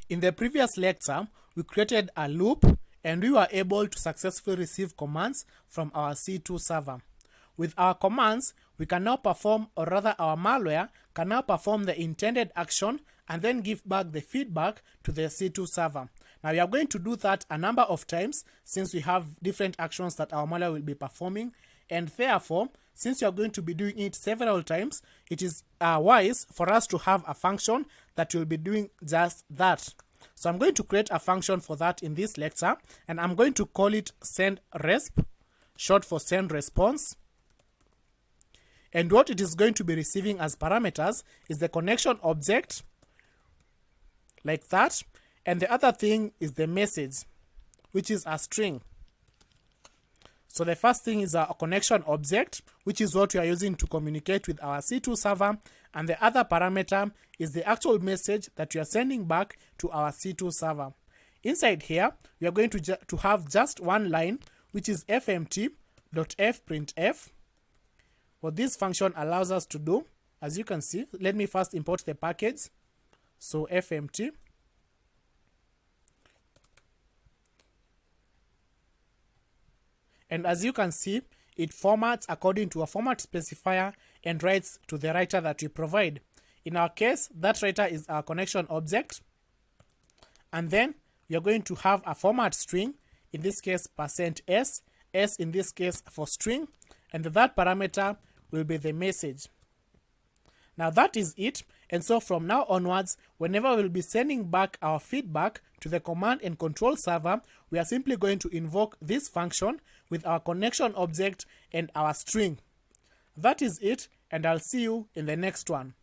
In the previous lecture, we created a loop and we were able to successfully receive commands from our C2 server. With our commands, we can now perform, or rather our malware can now perform the intended action and then give back the feedback to the C2 server. Now we are going to do that a number of times since we have different actions that our malware will be performing, and therefore, since you are going to be doing it several times, it is wise for us to have a function that will be doing just that. So I'm going to create a function for that in this lecture, and I'm going to call it sendResp, short for send response. And what it is going to be receiving as parameters is the connection object, like that, and the other thing is the message, which is a string. So the first thing is a connection object, which is what we are using to communicate with our C2 server, and the other parameter is the actual message that we are sending back to our C2 server. Inside here, we are going to have just one line, which is fmt.fprintf. What this function allows us to do, as you can see, let me first import the package. So fmt. And as you can see, it formats according to a format specifier and writes to the writer that we provide. In our case, that writer is our connection object. And then we are going to have a format string, in this case %s, s in this case for string, and the third parameter will be the message. Now that is it, and so from now onwards, whenever we'll be sending back our feedback to the command and control server, we are simply going to invoke this function with our connection object and our string. That is it, and I'll see you in the next one.